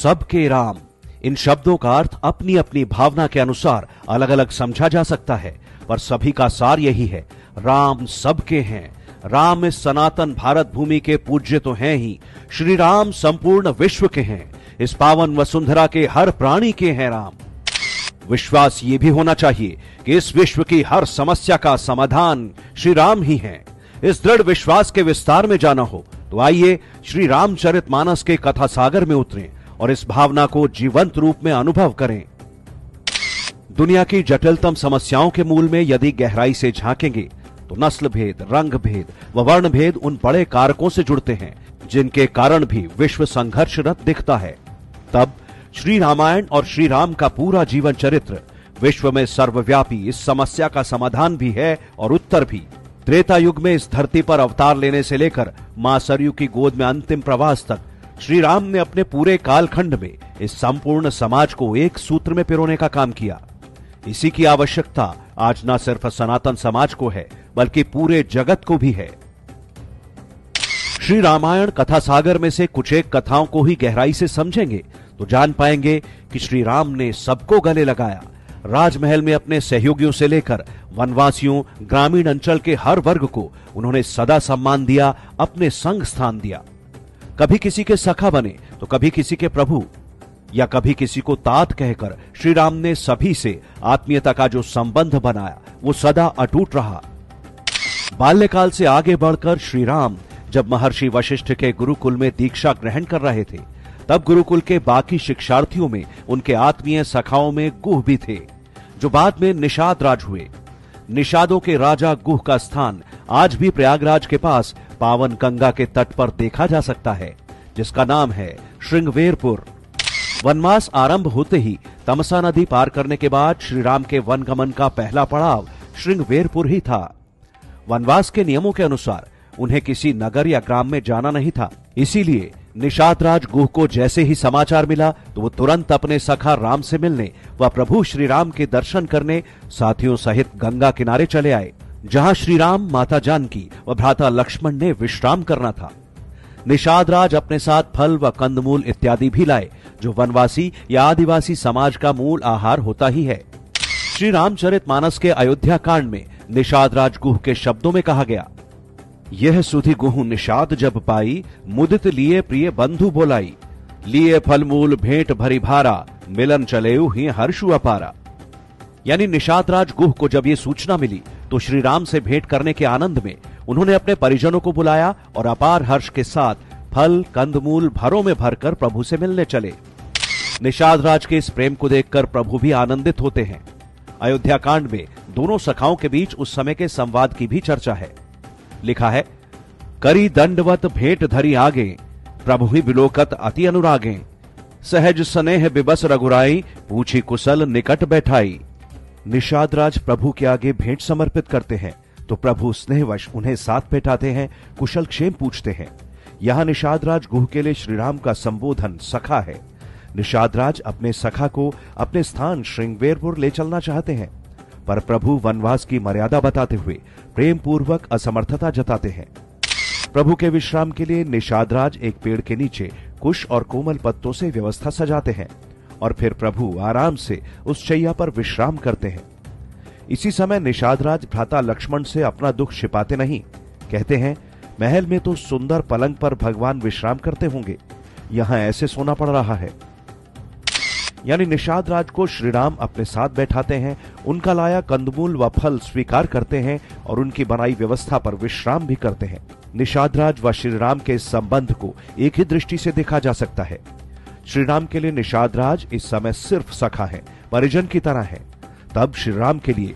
सबके राम। इन शब्दों का अर्थ अपनी अपनी भावना के अनुसार अलग अलग समझा जा सकता है, पर सभी का सार यही है, राम सबके हैं। राम इस सनातन भारत भूमि के पूज्य तो हैं ही, श्री राम संपूर्ण विश्व के हैं। इस पावन वसुंधरा के हर प्राणी के हैं राम। विश्वास ये भी होना चाहिए कि इस विश्व की हर समस्या का समाधान श्री राम ही हैं। इस दृढ़ विश्वास के विस्तार में जाना हो तो आइए श्री रामचरितमानस के कथा सागर में उतरें और इस भावना को जीवंत रूप में अनुभव करें। दुनिया की जटिलतम समस्याओं के मूल में यदि गहराई से झांकेंगे तो नस्ल भेद, रंग भेद व वर्ण भेद उन बड़े कारकों से जुड़ते हैं जिनके कारण भी विश्व संघर्षरत दिखता है। तब श्री रामायण और श्री राम का पूरा जीवन चरित्र विश्व में सर्वव्यापी इस समस्या का समाधान भी है और उत्तर भी। त्रेता युग में इस धरती पर अवतार लेने से लेकर मां सरयू की गोद में अंतिम प्रवास तक श्री राम ने अपने पूरे कालखंड में इस संपूर्ण समाज को एक सूत्र में पिरोने का काम किया। इसी की आवश्यकता आज न सिर्फ सनातन समाज को है बल्कि पूरे जगत को भी है। श्री रामायण कथा सागर में से कुछ एक कथाओं को ही गहराई से समझेंगे तो जान पाएंगे कि श्री राम ने सबको गले लगाया। राजमहल में अपने सहयोगियों से लेकर वनवासियों, ग्रामीण अंचल के हर वर्ग को उन्होंने सदा सम्मान दिया, अपने संग स्थान दिया। कभी किसी के सखा बने तो कभी किसी के प्रभु या कभी किसी को तात कहकर श्री राम ने सभी से आत्मीयता का जो संबंध बनाया वो सदा अटूट रहा। बाल्यकाल से आगे बढ़कर श्री राम जब महर्षि वशिष्ठ के गुरुकुल में दीक्षा ग्रहण कर रहे थे तब गुरुकुल के बाकी शिक्षार्थियों में उनके आत्मीय सखाओं में गुह भी थे जो बाद में निषाद राज हुए। निषादों के राजा गुह का स्थान आज भी प्रयागराज के पास पावन गंगा के तट पर देखा जा सकता है, जिसका नाम है श्रृंगवेरपुर। वनवास आरंभ होते ही तमसा नदी पार करने के बाद श्री राम के वनगमन का पहला पड़ाव श्रृंगवेरपुर ही था। वनवास के नियमों के अनुसार उन्हें किसी नगर या ग्राम में जाना नहीं था, इसीलिए निषाद राज गुह को जैसे ही समाचार मिला तो वो तुरंत अपने सखा राम से मिलने व प्रभु श्री राम के दर्शन करने साथियों सहित गंगा किनारे चले आए, जहां श्री राम, माता जानकी व भ्राता लक्ष्मण ने विश्राम करना था। निषाद राज अपने साथ फल व कंदमूल इत्यादि भी लाए जो वनवासी या आदिवासी समाज का मूल आहार होता ही है। श्री रामचरितमानस के अयोध्या कांड में निषाद राज गुह के शब्दों में कहा गया, यह सुधि गुहु निषाद जब पाई, मुदित लिए प्रिय बंधु बोलाई, लिए फल मूल भेंट भरी भारा, मिलन चलेऊ ही हर्षु अपारा। यानी निषाद राज गुह को जब ये सूचना मिली तो श्री राम से भेंट करने के आनंद में उन्होंने अपने परिजनों को बुलाया और अपार हर्ष के साथ फल कंदमूल भरों में भरकर प्रभु से मिलने चले। निषाद राज के इस प्रेम को देखकर प्रभु भी आनंदित होते हैं। अयोध्या कांड में दोनों सखाओं के बीच उस समय के संवाद की भी चर्चा है। लिखा है, करी दंडवत भेंट धरी आगे, प्रभु ही बिलोकत अति अनुरागे, सहज स्नेह बिबस रघुराई, पूछी कुशल निकट बैठाई। निषाद राज प्रभु के आगे भेंट समर्पित करते हैं तो प्रभु स्नेहवश उन्हें साथ बैठाते हैं, कुशल क्षेम पूछते हैं। यहां निषाद राज गुह के लिए श्री राम का संबोधन सखा है। निषाद राज अपने सखा को अपने स्थान श्रृंगवेरपुर ले चलना चाहते हैं, पर प्रभु वनवास की मर्यादा बताते हुए प्रेम पूर्वक असमर्थता जताते हैं। प्रभु के विश्राम के लिए निषाद राज एक पेड़ के नीचे कुश और कोमल पत्तों से व्यवस्था सजाते हैं और फिर प्रभु आराम से उस शैया पर विश्राम करते हैं। इसी समय निषाद राज भ्राता लक्ष्मण से अपना दुख छिपाते नहीं, कहते हैं, महल में तो सुंदर पलंग पर भगवान विश्राम करते होंगे, यहां ऐसे सोना पड़ रहा है। यानी निषाद राज को श्री राम अपने साथ बैठाते हैं, उनका लाया कंदमूल व फल स्वीकार करते हैं और उनकी बनाई व्यवस्था पर विश्राम भी करते हैं। निषाद राज व श्री राम के इस संबंध को एक ही दृष्टि से देखा जा सकता है। श्री राम के लिए निषाद राज इस समय सिर्फ सखा है, परिजन की तरह है। तब श्री राम के लिए